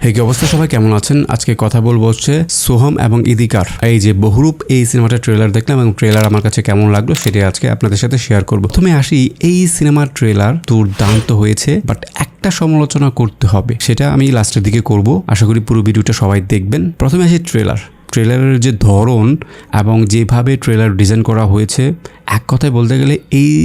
এই কি অবস্থা, সবাই কেমন আছেন? আজকে কথা বলবো হচ্ছে সোহম এবং ইদিকার এই যে বহুরূপ এই সিনেমাটার ট্রেলার দেখলাম এবং ট্রেলার আমার কাছে কেমন লাগলো সেটাই আজকে আপনাদের সাথে শেয়ার করব। প্রথমে আসি, এই সিনেমার ট্রেলার দুর্দান্ত হয়েছে, বাট একটা সমালোচনা করতে হবে, সেটা আমি লাস্টের দিকে করব। আশা করি পুরো ভিডিওটা সবাই দেখবেন। প্রথমে আসি ট্রেলারের যে ধরন এবং যেভাবে ট্রেলার ডিজাইন করা হয়েছে, এক কথায় বলতে গেলে এই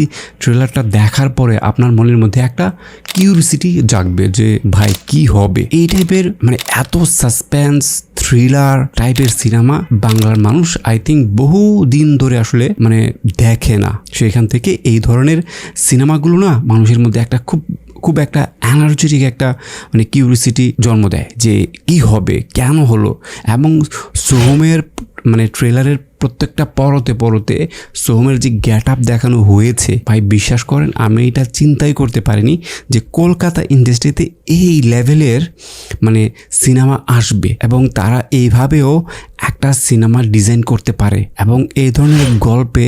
ট্রেলারটা দেখার পরে আপনার মনের মধ্যে একটা কিউরিসিটি জাগবে যে ভাই কি হবে। এই টাইপের মানে এত সাসপেন্স থ্রিলার টাইপের সিনেমা বাংলার মানুষ আই থিঙ্ক বহু দিন ধরে আসলে মানে দেখে না। সেখান থেকে এই ধরনের সিনেমাগুলো না মানুষের মধ্যে একটা খুব একটা এনার্জেটিক একটা মানে কিউরিসিটি জন্ম দেয় যে কি হবে, কেন হলো। এবং সোহমের মানে ট্রেলারের প্রত্যেকটা পরতে সোহমের যে গেট আপ দেখানো হয়েছে, ভাই বিশ্বাস করেন আমি এটা চিন্তাই করতে পারিনি যে কলকাতা ইন্ডাস্ট্রিতে এই লেভেলের মানে সিনেমা আসবে এবং তারা এইভাবেও একটা সিনেমা ডিজাইন করতে পারে এবং এই ধরনের গল্পে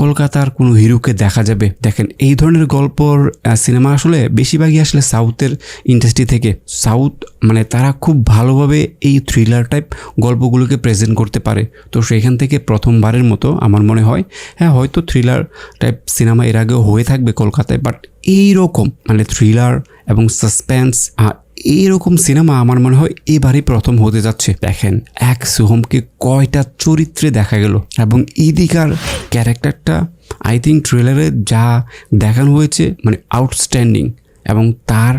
কলকাতার কোনো হিরোকে দেখা যাবে। দেখেন এই ধরনের গল্পর সিনেমা আসলে বেশিরভাগই আসলে সাউথের ইন্ডাস্ট্রি থেকে। সাউথ মানে তারা খুব ভালোভাবে এই থ্রিলার টাইপ গল্পগুলোকে প্রেজেন্ট করতে পারে। তো সেখান থেকে প্রথমবারের মতো আমার মনে হয় হ্যাঁ হয়তো থ্রিলার টাইপ সিনেমা এর আগেও হয়ে থাকবে কলকাতায়, বাট এইরকম মানে থ্রিলার এবং সাসপেন্স এইরকম সিনেমা আমার মনে হয় এবারই প্রথম হতে যাচ্ছে। দেখেন এক সোহমকে কয়টা চরিত্রে দেখা গেল এবং ইদিকার ক্যারেক্টারটা আই থিঙ্ক ট্রেলারে যা দেখানো হয়েছে মানে আউটস্ট্যান্ডিং এবং তার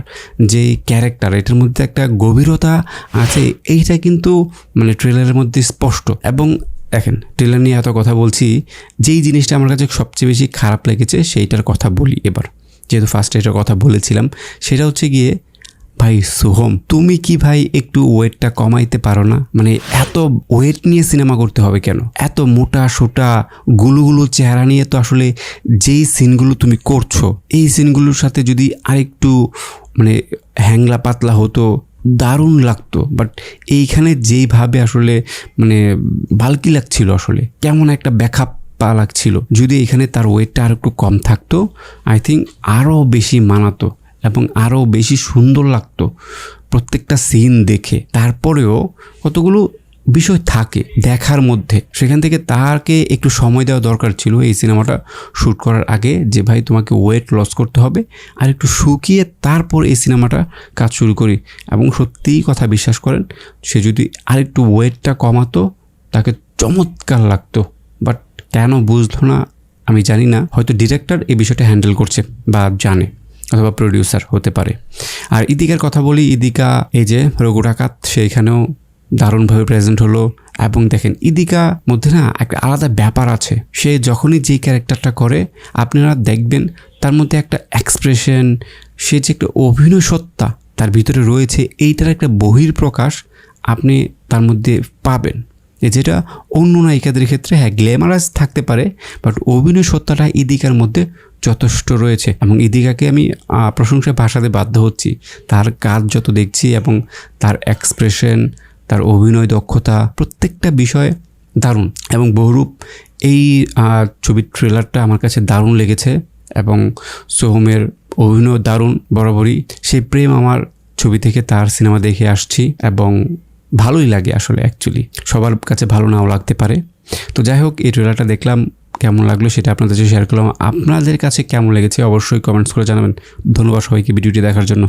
যে ক্যারেক্টার এটার মধ্যে একটা গভীরতা আছে, এইটা কিন্তু মানে ট্রেলারের মধ্যে স্পষ্ট। এবং দেখেন ট্রেলার নিয়ে এত কথা বলছি, যেই জিনিসটা আমার কাছে সবচেয়ে বেশি খারাপ লেগেছে সেইটার কথা বলি এবার, যেহেতু ফার্স্টে এটার কথা বলেছিলাম। সেটা হচ্ছে গিয়ে ভাই সোহম তুমি কি ভাই একটু ওয়েটটা কমাইতে পারো না? মানে এত ওয়েট নিয়ে সিনেমা করতে হবে কেন? এত মোটা সোটা গুলুগুলো চেহারা নিয়ে তো আসলে যেই সিনগুলো তুমি করছো এই সিনগুলোর সাথে যদি আরেকটু মানে হ্যাংলা পাতলা হতো দারুণ লাগতো। বাট এইখানে যেইভাবে আসলে মানে বালকি লাগছিল, আসলে কেমন একটা ব্যাকআপ পা লাগছিল। যদি এখানে তার ওয়েটটা আর একটু কম থাকতো আই থিঙ্ক আরও বেশি মানাতো এবং আরও বেশি সুন্দর লাগতো প্রত্যেকটা সিন দেখে। তারপরেও কতগুলো বিষয় থাকে দেখার মধ্যে, সেখান থেকে তাকে একটু সময় দেওয়া দরকার ছিল এই সিনেমাটা শ্যুট করার আগে, যে ভাই তোমাকে ওয়েট লস করতে হবে আর একটু শুকিয়ে তারপর এই সিনেমাটা কাজ শুরু করি। এবং সত্যিই কথা বিশ্বাস করেন সে যদি আরেকটু ওয়েটটা কমাতো তাকে চমৎকার লাগতো। বাট কেন বুঝলো না আমি জানি না, হয়তো ডিরেক্টর এই বিষয়টা হ্যান্ডেল করছে বা জানে অথবা প্রডিউসার হতে পারে। আর ইদিকার কথা বলি, ইদিকা এই যে রঘু ডাকাত সেইখানেও দারুণভাবে প্রেজেন্ট হলো। এবং দেখেন ইদিকা মধ্যে না একটা আলাদা ব্যাপার আছে, সে যখনই যেই ক্যারেক্টারটা করে আপনারা দেখবেন তার মধ্যে একটা এক্সপ্রেশন, সে যে একটা অভিনয় সত্তা তার ভিতরে রয়েছে, এইটার একটা বহির্প্রকাশ আপনি তার মধ্যে পাবেন, যেটা অন্য নায়িকাদের ক্ষেত্রে হ্যাঁ গ্ল্যামারাস থাকতে পারে, বাট অভিনয় সত্তাটা ইদিকার মধ্যে যথেষ্ট রয়েছে। এবং ইদিকাকে আমি প্রশংসায় ভাষাতে বাধ্য হচ্ছি, তার কাজ যত দেখছি এবং তার এক্সপ্রেশন, তার অভিনয় দক্ষতা, প্রত্যেকটা বিষয় দারুণ। এবং বহুরূপ এই ছবির ট্রেলারটা আমার কাছে দারুণ লেগেছে এবং সোহমের অভিনয় দারুণ বরাবরই। সেই প্রেম আমার ছবি থেকে তার সিনেমা দেখে আসছি এবং ভালোই লাগে আসলে। অ্যাকচুয়ালি সবার কাছে ভালো নাও লাগতে পারে। তো যাই হোক, এই ট্রেলারটা দেখলাম, কেমন লাগলো সেটা আপনাদের সাথে শেয়ার করলাম। আপনাদের কাছে কেমন লেগেছে অবশ্যই কমেন্টস করে জানাবেন। ধন্যবাদ সবাইকে ভিডিওটি দেখার জন্য।